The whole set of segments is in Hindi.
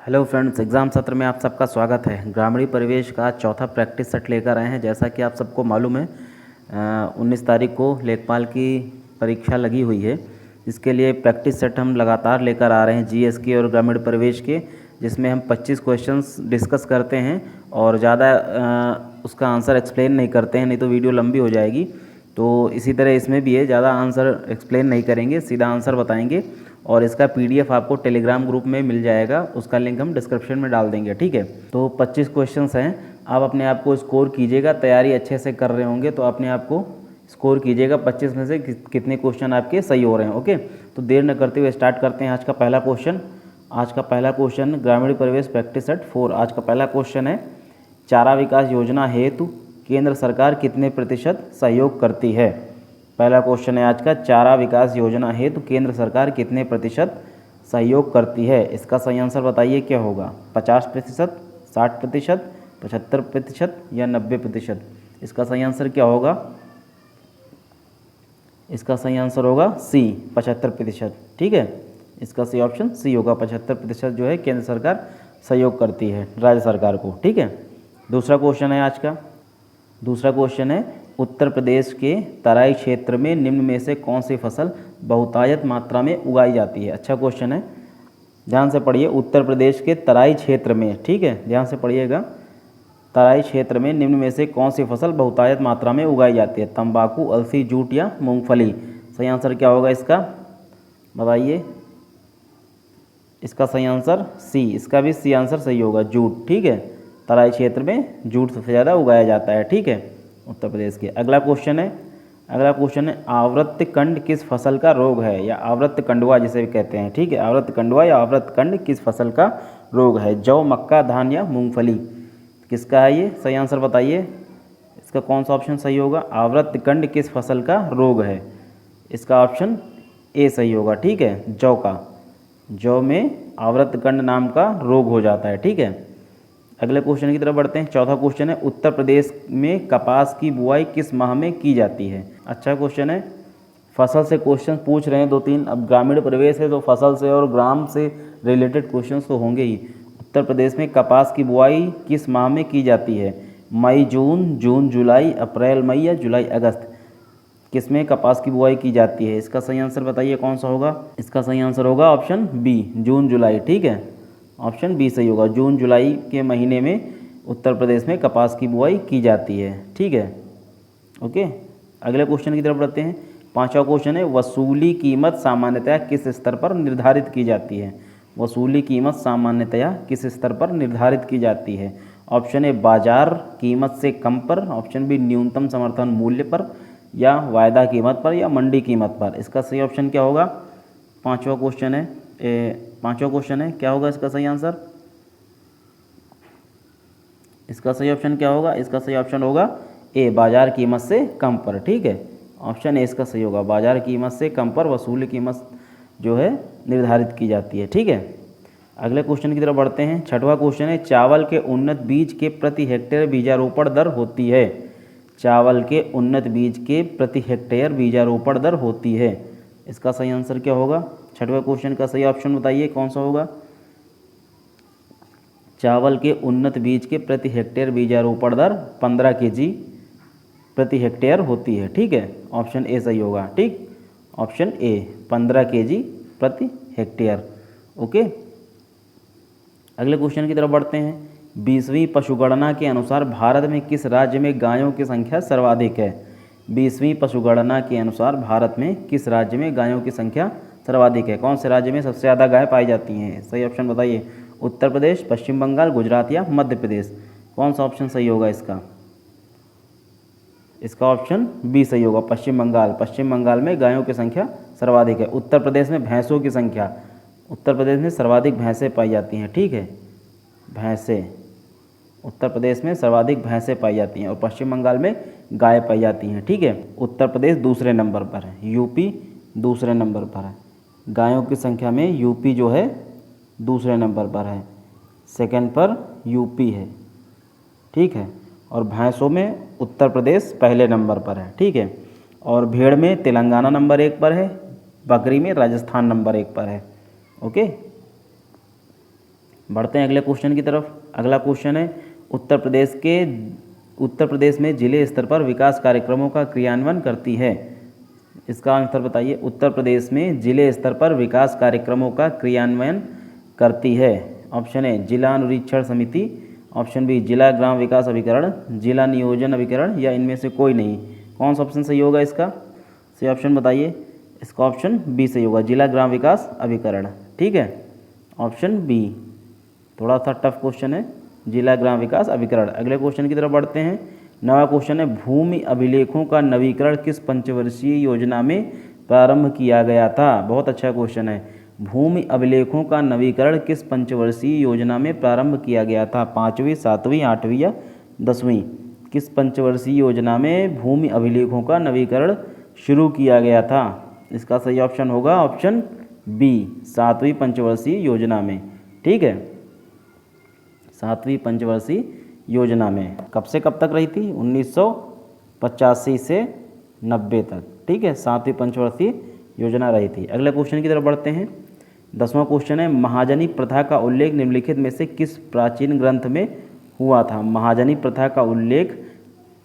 हेलो फ्रेंड्स, एग्ज़ाम सत्र में आप सबका स्वागत है। ग्रामीण परिवेश का चौथा प्रैक्टिस सेट लेकर आए हैं। जैसा कि आप सबको मालूम है 19 तारीख को लेखपाल की परीक्षा लगी हुई है। इसके लिए प्रैक्टिस सेट हम लगातार लेकर आ रहे हैं जीएस के और ग्रामीण परिवेश के, जिसमें हम 25 क्वेश्चंस डिस्कस करते हैं और ज़्यादा उसका आंसर एक्सप्लेन नहीं करते हैं, नहीं तो वीडियो लंबी हो जाएगी। तो इसी तरह इसमें भी है, ज़्यादा आंसर एक्सप्लेन नहीं करेंगे, सीधा आंसर बताएंगे। और इसका पीडीएफ आपको टेलीग्राम ग्रुप में मिल जाएगा, उसका लिंक हम डिस्क्रिप्शन में डाल देंगे, ठीक है। तो 25 क्वेश्चंस हैं, आप अपने आप को स्कोर कीजिएगा। तैयारी अच्छे से कर रहे होंगे तो अपने आप को स्कोर कीजिएगा 25 में से कितने क्वेश्चन आपके सही हो रहे हैं। ओके, तो देर न करते हुए स्टार्ट करते हैं आज का पहला क्वेश्चन। आज का पहला क्वेश्चन ग्रामीण परिवेश प्रैक्टिस सेट 4। आज का पहला क्वेश्चन है, चारा विकास योजना हेतु केंद्र सरकार कितने प्रतिशत सहयोग करती है। पहला क्वेश्चन है आज का, चारा विकास योजना हेतु केंद्र सरकार कितने प्रतिशत सहयोग करती है। इसका सही आंसर बताइए क्या होगा। 50%, 60%, 75% या 90%। इसका सही आंसर क्या होगा। इसका सही आंसर होगा सी, 75%, ठीक है। इसका सही ऑप्शन सी होगा। 75% जो है केंद्र सरकार सहयोग करती है राज्य सरकार को, ठीक है। दूसरा क्वेश्चन है आज का। दूसरा क्वेश्चन है, उत्तर प्रदेश के तराई क्षेत्र में निम्न में से कौन सी फसल बहुतायत मात्रा में उगाई जाती है। अच्छा क्वेश्चन है, ध्यान से पढ़िए। उत्तर प्रदेश के तराई क्षेत्र में, ठीक है, ध्यान से पढ़िएगा। तराई क्षेत्र में निम्न में से कौन सी फसल बहुतायत मात्रा में उगाई जाती है। तंबाकू, अलसी, जूट या मूंगफली। सही आंसर क्या होगा इसका, बताइए। इसका सही आंसर सी, इसका भी सी आंसर सही होगा, जूट, ठीक है। तराई क्षेत्र में जूट सबसे ज़्यादा उगाया जाता है, ठीक है, उत्तर प्रदेश के। अगला क्वेश्चन है, आवृत्त कंड किस फसल का रोग है, या आवृत्त कंडवा जिसे भी कहते हैं, ठीक है। आवृत्त कंडवा या आवृत्त कंड किस फसल का रोग है। जौ, मक्का, धान या मूंगफली। किसका है ये, सही आंसर बताइए। इसका कौन सा ऑप्शन सही होगा। आवृत्त कंड किस फसल का रोग है। इसका ऑप्शन ए सही होगा, ठीक है, जौ का। जौ में आवृत्त कंड नाम का रोग हो जाता है, ठीक है। अगले क्वेश्चन की तरफ बढ़ते हैं। चौथा क्वेश्चन है, उत्तर प्रदेश में कपास की बुआई किस माह में की जाती है। अच्छा क्वेश्चन है, फसल से क्वेश्चन पूछ रहे हैं 2-3। अब ग्रामीण परिवेश है तो फसल से और ग्राम से रिलेटेड क्वेश्चन तो होंगे ही। उत्तर प्रदेश में कपास की बुआई किस माह में की जाती है। मई जून, जून जुलाई, अप्रैल मई या जुलाई अगस्त। किस में कपास की बुआई की जाती है। इसका सही आंसर बताइए कौन सा होगा। इसका सही आंसर होगा ऑप्शन बी, जून जुलाई, ठीक है। ऑप्शन बी सही होगा। जून जुलाई के महीने में उत्तर प्रदेश में कपास की बुआई की जाती है, ठीक है। ओके, अगले क्वेश्चन की तरफ बढ़ते हैं। पांचवा क्वेश्चन है, वसूली कीमत सामान्यतया किस स्तर पर निर्धारित की जाती है। वसूली कीमत सामान्यतया किस स्तर पर निर्धारित की जाती है। ऑप्शन ए, बाजार कीमत से कम पर। ऑप्शन बी, न्यूनतम समर्थन मूल्य पर, या वायदा कीमत पर, या मंडी कीमत पर। इसका सही ऑप्शन क्या होगा। पांचवा क्वेश्चन है, क्या होगा इसका सही आंसर। इसका सही ऑप्शन क्या होगा। इसका सही ऑप्शन होगा ए, बाजार कीमत से कम पर, ठीक है। ऑप्शन ए इसका सही होगा। बाजार कीमत से कम पर वसूली कीमत जो है निर्धारित की जाती है, ठीक है। अगले क्वेश्चन की तरफ बढ़ते हैं। छठवां क्वेश्चन है, चावल के उन्नत बीज के प्रति हेक्टेयर बीजारोपण दर होती है। चावल के उन्नत बीज के प्रति हेक्टेयर बीजारोपण दर होती है। इसका सही आंसर क्या होगा। छठवें क्वेश्चन का सही ऑप्शन बताइए कौन सा होगा। चावल के उन्नत बीज के प्रति हेक्टेयर बीजारोपण दर 15 kg प्रति हेक्टेयर होती है, ठीक है। ऑप्शन ए सही होगा, ठीक। ऑप्शन ए 15 kg प्रति हेक्टेयर। ओके, अगले क्वेश्चन की तरफ बढ़ते हैं। 20वीं पशुगणना के अनुसार भारत में किस राज्य में गायों की संख्या सर्वाधिक है। 20वीं पशुगणना के अनुसार भारत में किस राज्य में गायों की संख्या सर्वाधिक है। कौन से राज्य में सबसे ज़्यादा गाय पाई जाती हैं। सही ऑप्शन बताइए। उत्तर प्रदेश, पश्चिम बंगाल, गुजरात या मध्य प्रदेश। कौन सा ऑप्शन सही होगा इसका। इसका ऑप्शन बी सही होगा, पश्चिम बंगाल। पश्चिम बंगाल में गायों की संख्या सर्वाधिक है। उत्तर प्रदेश में भैंसों की संख्या, उत्तर प्रदेश में सर्वाधिक भैंसें पाई जाती हैं, ठीक है। भैंसें उत्तर प्रदेश में सर्वाधिक भैंसें पाई जाती हैं और पश्चिम बंगाल में गाय पाई जाती हैं, ठीक है। उत्तर प्रदेश दूसरे नंबर पर है, यूपी दूसरे नंबर पर है। गायों की संख्या में यूपी जो है दूसरे नंबर पर है, सेकंड पर यूपी है, ठीक है। और भैंसों में उत्तर प्रदेश पहले नंबर पर है, ठीक है। और भेड़ में तेलंगाना नंबर 1 पर है, बकरी में राजस्थान नंबर 1 पर है। ओके, बढ़ते हैं अगले क्वेश्चन की तरफ। अगला क्वेश्चन है उत्तर प्रदेश में जिले स्तर पर विकास कार्यक्रमों का क्रियान्वयन करती है। इसका आंसर बताइए। उत्तर प्रदेश में जिले स्तर पर विकास कार्यक्रमों का क्रियान्वयन करती है। ऑप्शन ए जिला अनुरीक्षण समिति, ऑप्शन बी जिला ग्राम विकास अभिकरण, जिला नियोजन अभिकरण, या इनमें से कोई नहीं। कौन सा ऑप्शन सही होगा इसका? सही ऑप्शन बताइए। इसका ऑप्शन बी सही होगा, जिला ग्राम विकास अभिकरण। ठीक है, ऑप्शन बी। थोड़ा सा टफ क्वेश्चन है, जिला ग्राम विकास अभिकरण। अगले क्वेश्चन की तरफ बढ़ते हैं। नवा क्वेश्चन है, भूमि अभिलेखों का नवीकरण किस पंचवर्षीय योजना में प्रारंभ किया गया था? बहुत अच्छा क्वेश्चन है। भूमि अभिलेखों का नवीकरण किस पंचवर्षीय योजना में प्रारंभ किया गया था? 5वीं, 7वीं, 8वीं या 10वीं? किस पंचवर्षीय योजना में भूमि अभिलेखों का नवीकरण शुरू किया गया था? इसका सही ऑप्शन होगा ऑप्शन बी, 7वीं पंचवर्षीय योजना में। ठीक है, 7वीं पंचवर्षीय योजना में। कब से कब तक रही थी? 1985 से 90 तक। ठीक है, 7वीं पंचवर्षीय योजना रही थी। अगले क्वेश्चन की तरफ बढ़ते हैं। 10वां क्वेश्चन है, महाजनी प्रथा का उल्लेख निम्नलिखित में से किस प्राचीन ग्रंथ में हुआ था? महाजनी प्रथा का उल्लेख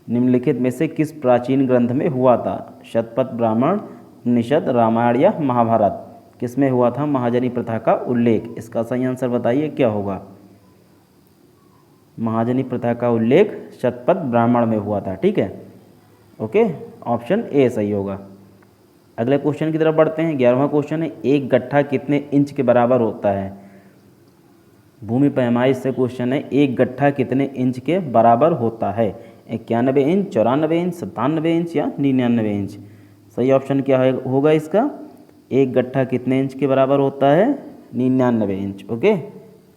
निम्नलिखित में से किस प्राचीन ग्रंथ में हुआ था? शतपथ ब्राह्मण, उपनिषद, रामायण या महाभारत? किस में हुआ था महाजनी प्रथा का उल्लेख? इसका सही आंसर बताइए क्या होगा? महाजनी प्रथा का उल्लेख शतपथ ब्राह्मण में हुआ था। ठीक है, ओके, ऑप्शन ए सही होगा। अगले क्वेश्चन की तरफ बढ़ते हैं। 11वां क्वेश्चन है, एक गट्ठा कितने इंच के बराबर होता है? भूमि पैमाइश से क्वेश्चन है, एक गट्ठा कितने इंच के बराबर होता है? 91 इंच, 94 इंच, 97 इंच या 99 इंच? सही ऑप्शन क्या होगा इसका? एक गट्ठा कितने इंच के बराबर होता है? 99 इंच। ओके,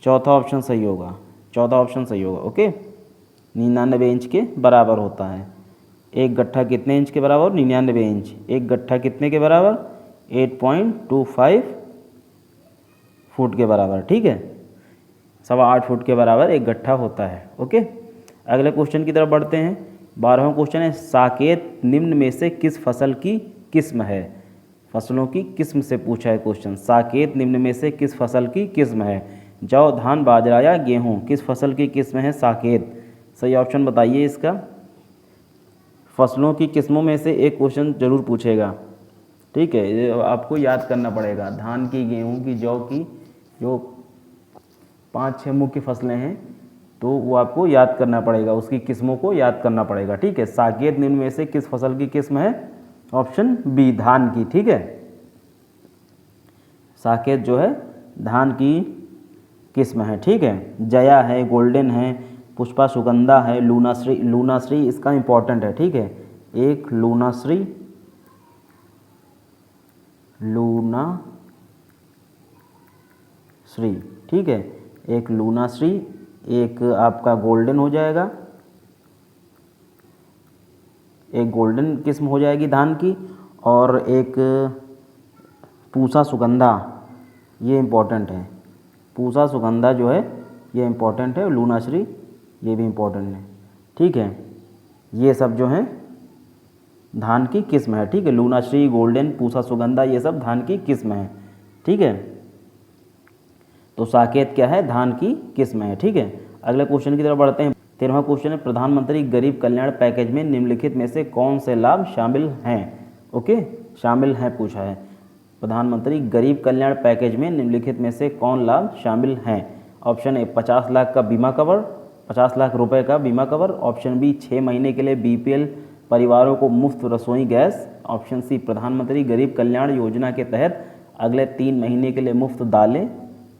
चौथा ऑप्शन सही होगा, चौथा ऑप्शन सही होगा। ओके, 99 इंच के बराबर होता है। एक गट्ठा कितने इंच के बराबर? 99 इंच। एक गट्ठा कितने के बराबर? 8.25 फुट के बराबर। ठीक है, 8.25 फुट के बराबर एक गट्ठा होता है। ओके, अगले क्वेश्चन की तरफ बढ़ते हैं। 12वां क्वेश्चन है, साकेत निम्न में से किस फसल की किस्म है? फसलों की किस्म से पूछा है क्वेश्चन। साकेत निम्न में से किस फसल की किस्म है? जौ, धान, बाजरा या गेहूं? किस फसल की किस्म है साकेत? सही ऑप्शन बताइए इसका। फसलों की किस्मों में से एक क्वेश्चन जरूर पूछेगा। ठीक है, ये आपको याद करना पड़ेगा। धान की, गेहूं की, जौ की, जो 5-6 मुख्य फसलें हैं, तो वो आपको याद करना पड़ेगा, उसकी किस्मों को याद करना पड़ेगा। ठीक है, साकेत निम्न में से किस फसल की किस्म है? ऑप्शन बी, धान की। ठीक है, साकेत जो है धान की किस्म है। ठीक है, जया है, गोल्डन है, पुष्पा सुगंधा है, लूनाश्री। लूनाश्री इसका इंपॉर्टेंट है। ठीक है, एक लूनाश्री, लूनाश्री। ठीक है, एक लूनाश्री, एक आपका गोल्डन हो जाएगा, एक गोल्डन किस्म हो जाएगी धान की, और एक पूसा सुगंधा, ये इम्पोर्टेंट है। पूसा सुगंधा जो है ये इम्पोर्टेंट है, लूनाश्री ये भी इम्पोर्टेंट है। ठीक है, ये सब जो हैं धान की किस्म है। ठीक है, लूनाश्री, गोल्डन, पूसा सुगंधा, ये सब धान की किस्म है। ठीक है, तो साकेत क्या है? धान की किस्म है। ठीक है, अगले क्वेश्चन की तरफ बढ़ते हैं। 13वां क्वेश्चन है, प्रधानमंत्री गरीब कल्याण पैकेज में निम्नलिखित में से कौन से लाभ शामिल हैं? ओके, शामिल हैं पूछा है। प्रधानमंत्री गरीब कल्याण पैकेज में निम्नलिखित में से कौन लाभ शामिल हैं? ऑप्शन ए 50 लाख का बीमा कवर, 50 लाख रुपए का बीमा कवर। ऑप्शन बी 6 महीने के लिए बीपीएल परिवारों को मुफ्त रसोई गैस। ऑप्शन सी प्रधानमंत्री गरीब कल्याण योजना के तहत अगले 3 महीने के लिए मुफ्त दालें।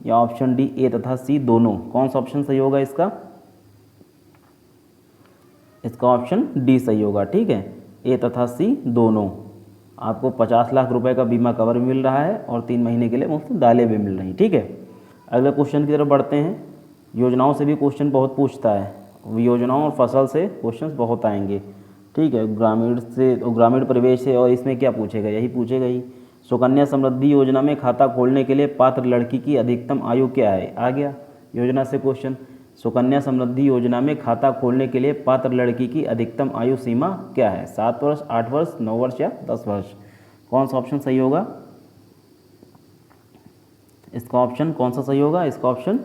या ऑप्शन डी ए तथा सी दोनों। कौन सा ऑप्शन सही होगा इसका? इसका ऑप्शन डी सही होगा। ठीक है, ए तथा सी दोनों। आपको 50 लाख रुपए का बीमा कवर भी मिल रहा है और 3 महीने के लिए मुफ्त दालें भी मिल रही। ठीक है, अगले क्वेश्चन की तरफ बढ़ते हैं। योजनाओं से भी क्वेश्चन बहुत पूछता है, योजनाओं और फसल से क्वेश्चंस बहुत आएंगे। ठीक है, ग्रामीण से, ग्रामीण परिवेश से, और इसमें क्या पूछेगा? यही पूछेगा ही। सुकन्या समृद्धि योजना में खाता खोलने के लिए पात्र लड़की की अधिकतम आयु क्या है? आ गया योजना से क्वेश्चन। सुकन्या समृद्धि योजना में खाता खोलने के लिए पात्र लड़की की अधिकतम आयु सीमा क्या है? 7 वर्ष, 8 वर्ष, 9 वर्ष या 10 वर्ष? कौन सा ऑप्शन सही होगा? इसका ऑप्शन कौन सा सही होगा? इसका ऑप्शन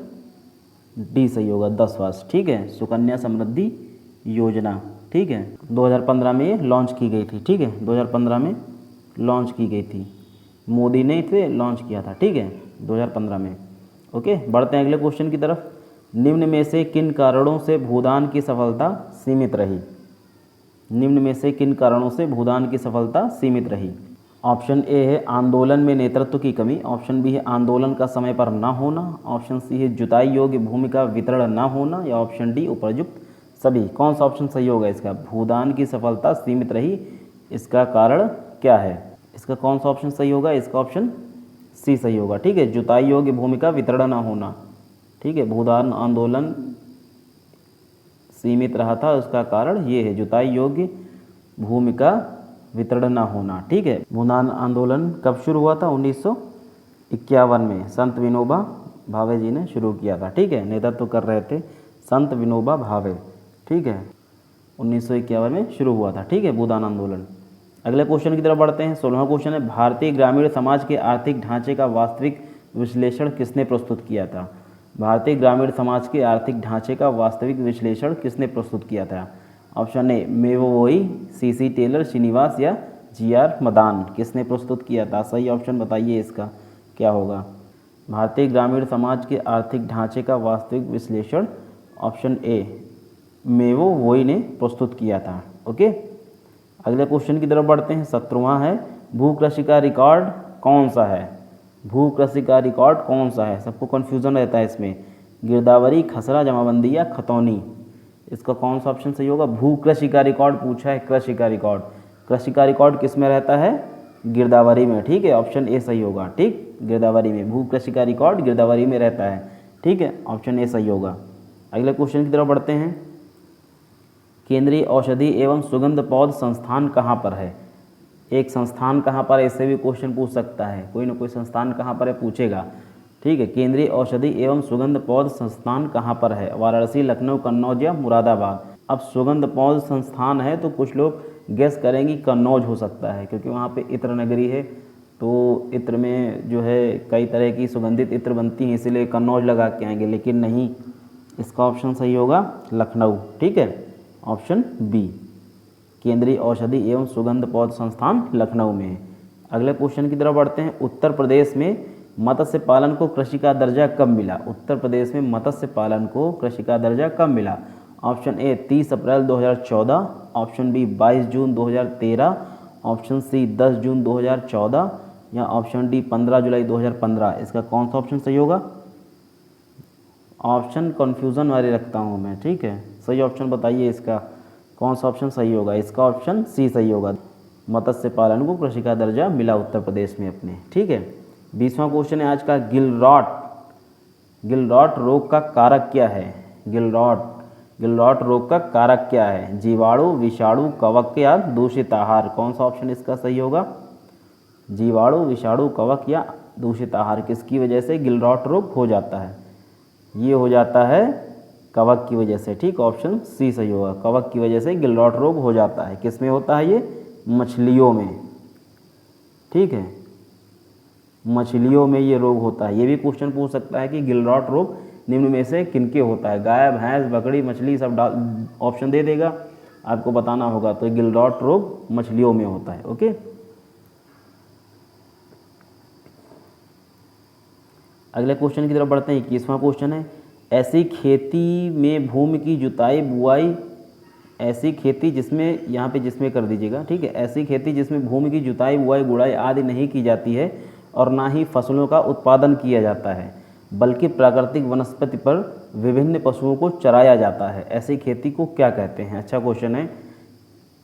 डी सही होगा 10 वर्ष, ठीक है, सुकन्या समृद्धि योजना, ठीक है, 2015 में ये लॉन्च की गई थी, ठीक है, 2015 में लॉन्च की गई थी, मोदी ने इसे लॉन्च किया था, ठीक है, 2015 में। ओके, बढ़ते हैं अगले क्वेश्चन की तरफ। निम्न में से किन कारणों से भूदान की सफलता सीमित रही? निम्न में से किन कारणों से भूदान की सफलता सीमित रही? ऑप्शन ए है आंदोलन में नेतृत्व की कमी, ऑप्शन बी है आंदोलन का समय पर न होना, ऑप्शन सी है जुताई योग्य भूमि का वितरण न होना, या ऑप्शन डी उपयुक्त सभी। कौन सा ऑप्शन सही होगा इसका? भूदान की सफलता सीमित रही, इसका कारण क्या है? इसका कौन सा ऑप्शन सही होगा? इसका ऑप्शन सी सही होगा, ठीक है, जुताई योग्य भूमि का वितरण न होना, ठीक है, भूदान आंदोलन सीमित रहा था, उसका कारण ये है जुताई योग्य भूमि का वितरण न होना, ठीक है। भूदान आंदोलन कब शुरू हुआ था? 1951 में संत विनोबा भावे जी ने शुरू किया था, ठीक है, नेतृत्व कर रहे थे संत विनोबा भावे, ठीक है, 1951 में शुरू हुआ था, ठीक है, भूदान आंदोलन। अगले क्वेश्चन की तरफ बढ़ते हैं। 16वां क्वेश्चन है भारतीय ग्रामीण समाज के आर्थिक ढांचे का वास्तविक विश्लेषण किसने प्रस्तुत किया था? भारतीय ग्रामीण समाज के आर्थिक ढांचे का वास्तविक विश्लेषण किसने प्रस्तुत किया था? ऑप्शन ए मेवोई, सीसी टेलर, श्रीनिवास या जीआर मदान। किसने प्रस्तुत किया था? सही ऑप्शन बताइए इसका क्या होगा? भारतीय ग्रामीण समाज के आर्थिक ढांचे का वास्तविक विश्लेषण, ऑप्शन ए मेवोई ने प्रस्तुत किया था। ओके, अगले क्वेश्चन की तरफ बढ़ते हैं। 17वां है भू कृषि का रिकॉर्ड कौन सा है? भू कृषि का रिकॉर्ड कौन सा है? सबको कन्फ्यूजन रहता है इसमें, गिरदावरी, खसरा, जमाबंदी या खतौनी। इसका कौन सा ऑप्शन सही होगा? भू कृषि का रिकॉर्ड पूछा है, कृषि का रिकॉर्ड। कृषि का रिकॉर्ड किस में रहता है? गिरदावरी में, ठीक है, ऑप्शन ए सही होगा, ठीक, गिरदावरी में भू कृषि का रिकॉर्ड गिरदावरी में रहता है, ठीक है, ऑप्शन ए सही होगा। अगले क्वेश्चन की तरफ बढ़ते हैं। केंद्रीय औषधि एवं सुगंध पौध संस्थान कहाँ पर है? एक संस्थान कहाँ पर है, इससे भी क्वेश्चन पूछ सकता है, कोई ना कोई संस्थान कहाँ पर है पूछेगा, ठीक है। केंद्रीय औषधि एवं सुगंध पौध संस्थान कहाँ पर है? वाराणसी, लखनऊ, कन्नौज या मुरादाबाद। अब सुगंध पौध संस्थान है तो कुछ लोग गेस करेंगे कन्नौज हो सकता है, क्योंकि वहाँ पे इत्र नगरी है, तो इत्र में जो है कई तरह की सुगंधित इत्र बनती हैं, इसीलिए कन्नौज लगा के आएंगे, लेकिन नहीं, इसका ऑप्शन सही होगा लखनऊ, ठीक है, ऑप्शन बी, केंद्रीय औषधि एवं सुगंध पौध संस्थान लखनऊ में है। अगले क्वेश्चन की तरफ बढ़ते हैं। उत्तर प्रदेश में मत्स्य पालन को कृषि का दर्जा कब मिला? उत्तर प्रदेश में मत्स्य पालन को कृषि का दर्जा कब मिला? ऑप्शन ए 30 अप्रैल 2014, ऑप्शन बी 22 जून 2013, ऑप्शन सी 10 जून 2014 या ऑप्शन डी 15 जुलाई 2015। इसका कौन सा ऑप्शन सही होगा? ऑप्शन कन्फ्यूज़न वाले रखता हूँ मैं, ठीक है, सही ऑप्शन बताइए इसका कौन सा ऑप्शन सही होगा? इसका ऑप्शन सी सही होगा, मत्स्य पालन को कृषि का दर्जा मिला उत्तर प्रदेश में अपने, ठीक है। 20वां क्वेश्चन है आज का, गिलरॉट रोग का कारक क्या है? गिलरॉट रोग का कारक क्या है? जीवाणु, विषाणु, कवक या दूषित आहार। कौन सा ऑप्शन इसका सही होगा? जीवाणु, विषाणु, कवक या दूषित आहार। किसकी वजह से गिलरॉट रोग हो जाता है? ये हो जाता है कवक की वजह से, ठीक, ऑप्शन सी सही होगा, कवक की वजह से गिलरॉट रोग हो जाता है। किस में होता है ये? मछलियों में, ठीक है, मछलियों में ये रोग होता है। ये भी क्वेश्चन पूछ सकता है कि गिलरॉट रोग निम्न में से किनके होता है? गाय, भैंस, बकरी, मछली, सब डाल ऑप्शन दे देगा, आपको बताना होगा। तो गिलरॉट रोग मछलियों में होता है। ओके, अगले क्वेश्चन की तरफ बढ़ते हैं। 21वां क्वेश्चन है, ऐसी खेती में भूमि की जुताई बुआई, ऐसी खेती जिसमें, यहाँ पे जिसमें कर दीजिएगा, ठीक है, ऐसी खेती जिसमें भूमि की जुताई बुआई गुड़ाई आदि नहीं की जाती है और ना ही फसलों का उत्पादन किया जाता है, बल्कि प्राकृतिक वनस्पति पर विभिन्न पशुओं को चराया जाता है, ऐसी खेती को क्या कहते हैं? अच्छा क्वेश्चन है,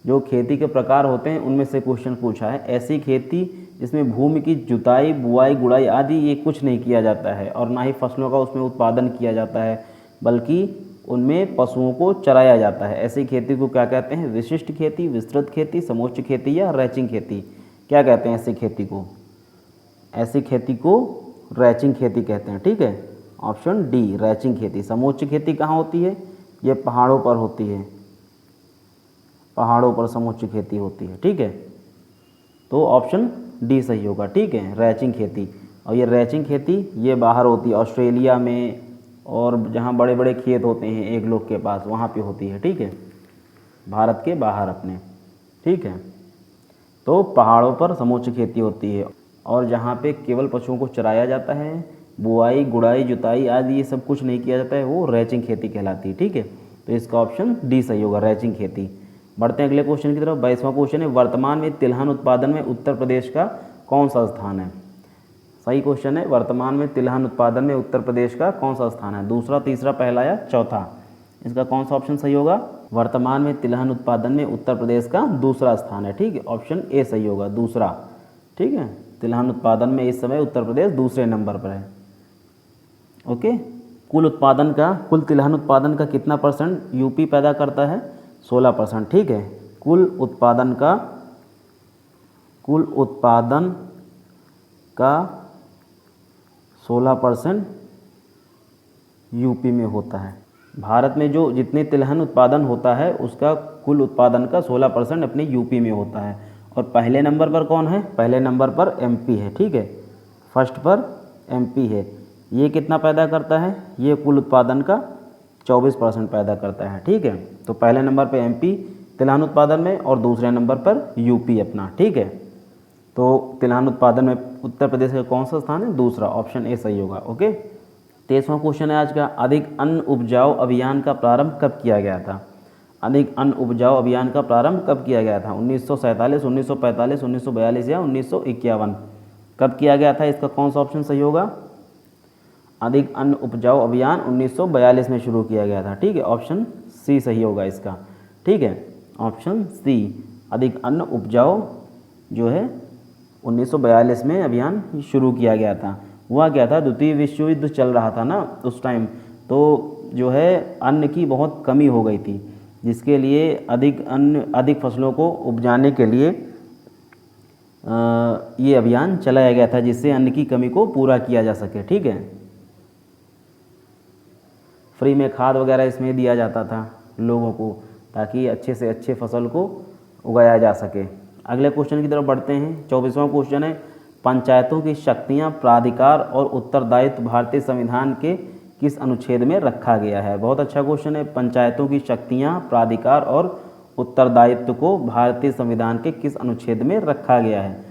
जो खेती के प्रकार होते हैं उनमें से क्वेश्चन पूछा है। ऐसी खेती जिसमें भूमि की जुताई बुआई गुड़ाई आदि ये कुछ नहीं किया जाता है और ना ही फसलों का उसमें उत्पादन किया जाता है, बल्कि उनमें पशुओं को चराया जाता है, ऐसी खेती को क्या कहते हैं? विशिष्ट खेती, विस्तृत खेती, समोच्च खेती या रैचिंग खेती। क्या कहते हैं ऐसी खेती को? ऐसी खेती को रैचिंग खेती कहते हैं, ठीक है, ऑप्शन डी रैचिंग खेती। समोच्च खेती कहाँ होती है? ये पहाड़ों पर होती है, पहाड़ों पर समोच्च खेती होती है, ठीक है, तो ऑप्शन डी सही होगा, ठीक है, रैचिंग खेती। और ये रैचिंग खेती ये बाहर होती है, ऑस्ट्रेलिया में और जहाँ बड़े बड़े खेत होते हैं एक लोग के पास, वहाँ पे होती है, ठीक है, भारत के बाहर अपने, ठीक है। तो पहाड़ों पर समोच्च खेती होती है, और जहाँ पे केवल पशुओं को चराया जाता है, बुआई गुड़ाई जुताई आदि ये सब कुछ नहीं किया जाता है, वो रैचिंग खेती कहलाती है, ठीक है। तो इसका ऑप्शन डी सही होगा, रैचिंग खेती। बढ़ते हैं अगले क्वेश्चन की तरफ। 22वां क्वेश्चन है, वर्तमान में तिलहन उत्पादन में उत्तर प्रदेश का कौन सा स्थान है? सही क्वेश्चन है, वर्तमान में तिलहन उत्पादन में उत्तर प्रदेश का कौन सा स्थान है? दूसरा, तीसरा, पहला या चौथा? इसका कौन सा ऑप्शन सही होगा? वर्तमान में तिलहन उत्पादन में उत्तर प्रदेश का दूसरा स्थान है, ठीक है, ऑप्शन ए सही होगा, दूसरा, ठीक है। तिलहन उत्पादन में इस समय उत्तर प्रदेश दूसरे नंबर पर है। ओके, कुल तिलहन उत्पादन का कितना % यूपी पैदा करता है? 16%, ठीक है। कुल उत्पादन का 16% यूपी में होता है। भारत में जो जितने तिलहन उत्पादन होता है उसका कुल उत्पादन का 16% अपने यूपी में होता है। और पहले नंबर पर कौन है? पहले नंबर पर एमपी है, ठीक है, फर्स्ट पर एमपी है। ये कितना पैदा करता है? ये कुल उत्पादन का 24% पैदा करता है, ठीक है। तो पहले नंबर पर एमपी तिलहन उत्पादन में और दूसरे नंबर पर यूपी अपना, ठीक है। तो तिलहन उत्पादन में उत्तर प्रदेश का कौन सा स्थान है? दूसरा, ऑप्शन ए सही होगा। ओके, 23वां क्वेश्चन है आज का, अधिक अन्न उपजाऊ अभियान का प्रारंभ कब किया गया था? अधिक अन्न उपजाऊ अभियान का प्रारंभ कब किया गया था? 1947, 1945, 1942 या 1951? कब किया गया था? इसका कौन सा ऑप्शन सही होगा? अधिक अन्न उपजाऊ अभियान 1942 में शुरू किया गया था, ठीक है, ऑप्शन सी सही होगा इसका, ठीक है, ऑप्शन सी। अधिक अन्न उपजाऊ जो है 1942 में अभियान शुरू किया गया था। हुआ क्या था, द्वितीय विश्व युद्ध चल रहा था ना उस टाइम, तो जो है अन्न की बहुत कमी हो गई थी, जिसके लिए अधिक फसलों को उपजाने के लिए ये अभियान चलाया गया था, जिससे अन्न की कमी को पूरा किया जा सके, ठीक है। फ्री में खाद वगैरह इसमें दिया जाता था लोगों को, ताकि अच्छे से अच्छे फसल को उगाया जा सके। अगले क्वेश्चन की तरफ बढ़ते हैं। 24वां क्वेश्चन है, पंचायतों की शक्तियां, प्राधिकार और उत्तरदायित्व भारतीय संविधान के किस अनुच्छेद में रखा गया है? बहुत अच्छा क्वेश्चन है। पंचायतों की शक्तियां, प्राधिकार और उत्तरदायित्व को भारतीय संविधान के किस अनुच्छेद में रखा गया है?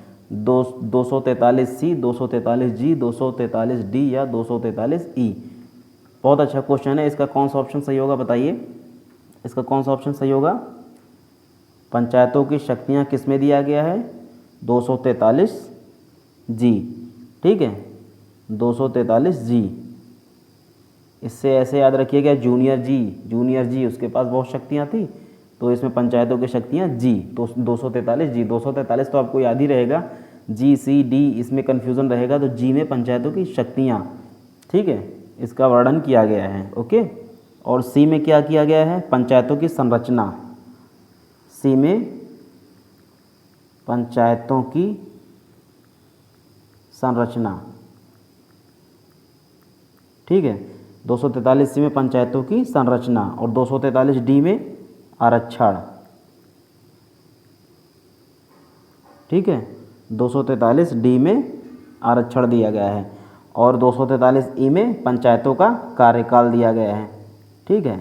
243C, 243G, 243D या 243E? बहुत अच्छा क्वेश्चन है। इसका कौन सा ऑप्शन सही होगा बताइए? इसका कौन सा ऑप्शन सही होगा? पंचायतों की शक्तियां किस में दिया गया है? 243G, ठीक है, 243G। इससे ऐसे याद रखिएगा, जूनियर जी उसके पास बहुत शक्तियां थी, तो इसमें पंचायतों की शक्तियां जी, तो 243G, 243 तो आपको याद ही रहेगा, GCD इसमें कन्फ्यूज़न रहेगा, तो जी में पंचायतों की शक्तियां, ठीक है, इसका वर्णन किया गया है। ओके, और सी में क्या किया गया है? पंचायतों की संरचना। सी में पंचायतों की संरचना, ठीक है, 243C में पंचायतों की संरचना और 243D में आरक्षण, ठीक है, 243D में आरक्षण दिया गया है और 243E में पंचायतों का कार्यकाल दिया गया है, ठीक है,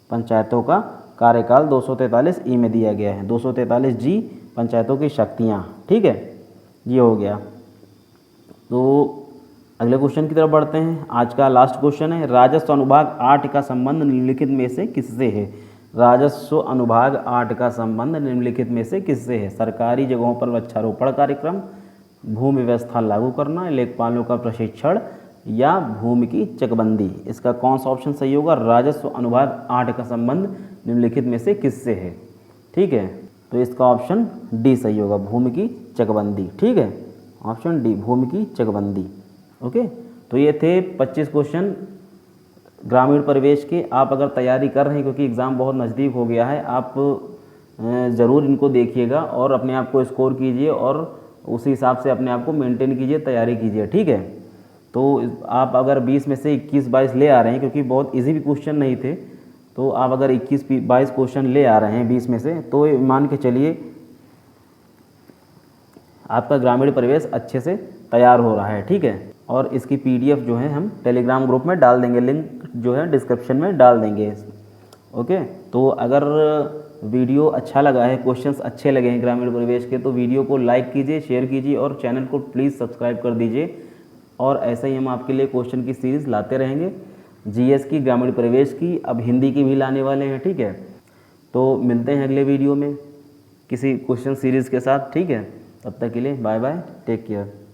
पंचायतों का कार्यकाल 243E में दिया गया है। 243G पंचायतों की शक्तियाँ, ठीक है, ये हो गया। तो अगले क्वेश्चन की तरफ बढ़ते हैं। आज का लास्ट क्वेश्चन है, राजस्व अनुभाग 8 का संबंध निम्नलिखित में से किससे है? राजस्व अनुभाग 8 का संबंध निम्नलिखित में से किससे है? सरकारी जगहों पर वृक्षारोपण कार्यक्रम, भूमि व्यवस्था लागू करना, लेखपालों का प्रशिक्षण या भूमि की चकबंदी? इसका कौन सा ऑप्शन सही होगा? राजस्व अनुभाग 8 का संबंध निम्नलिखित में से किससे है? ठीक है, तो इसका ऑप्शन डी सही होगा, भूमि की चकबंदी, ठीक है, ऑप्शन डी, भूमि की चकबंदी। ओके, तो ये थे 25 क्वेश्चन ग्रामीण परिवेश के। आप अगर तैयारी कर रहे हैं, क्योंकि एग्ज़ाम बहुत नज़दीक हो गया है, आप ज़रूर इनको देखिएगा और अपने आप को स्कोर कीजिए और उसी हिसाब से अपने आप को मेंटेन कीजिए, तैयारी कीजिए, ठीक है। तो आप अगर 20 में से 21-22 ले आ रहे हैं, क्योंकि बहुत इजी भी क्वेश्चन नहीं थे, तो आप अगर 21-22 क्वेश्चन ले आ रहे हैं 20 में से, तो मान के चलिए आपका ग्रामीण परिवेश अच्छे से तैयार हो रहा है, ठीक है। और इसकी PDF जो है हम टेलीग्राम ग्रुप में डाल देंगे, लिंक जो है डिस्क्रिप्शन में डाल देंगे। ओके, तो अगर वीडियो अच्छा लगा है, क्वेश्चंस अच्छे लगे हैं ग्रामीण परिवेश के, तो वीडियो को लाइक कीजिए, शेयर कीजिए और चैनल को प्लीज़ सब्सक्राइब कर दीजिए। और ऐसे ही हम आपके लिए क्वेश्चन की सीरीज़ लाते रहेंगे, GS की, ग्रामीण परिवेश की, अब हिंदी की भी लाने वाले हैं। ठीक है, तो मिलते हैं अगले वीडियो में किसी क्वेश्चन सीरीज़ के साथ। ठीक है, तब तक के लिए बाय बाय, टेक केयर।